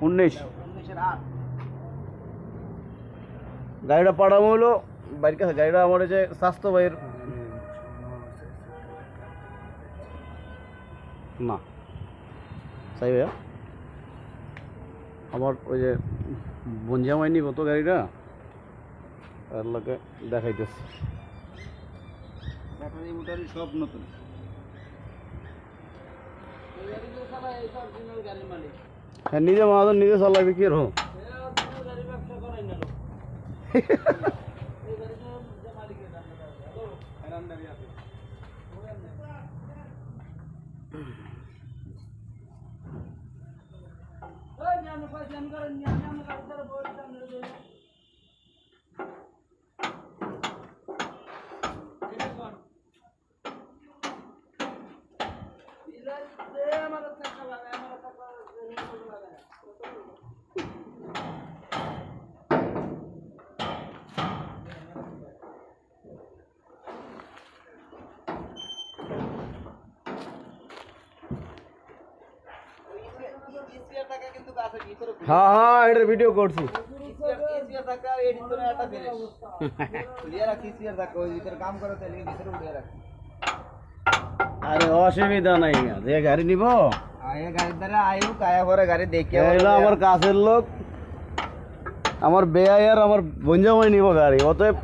19 গাড়িটা পাঠাবো হলো বাইরের কাছে। গাড়িটা আমার এই যে স্বাস্থ্য ভাইয়ের না সাই ভাইয়া আমার ওই যে বঞ্জামাই নিব তো গাড়িটা তার লোকে দেখাইতেছে ব্যাটারি মোটারি সব নতুন। হ্যাঁ নিজে মাহাজন নিজে চালাবি কি রো হ্যাঁ হ্যাঁ এটার ভিডিও করছি। আরে অসুবিধা নাই যে গাড়ি নিব আমার কাছের লোক আমার বেয়াই আর আমার বঞ্জামাই নিব গাড়ি অতএব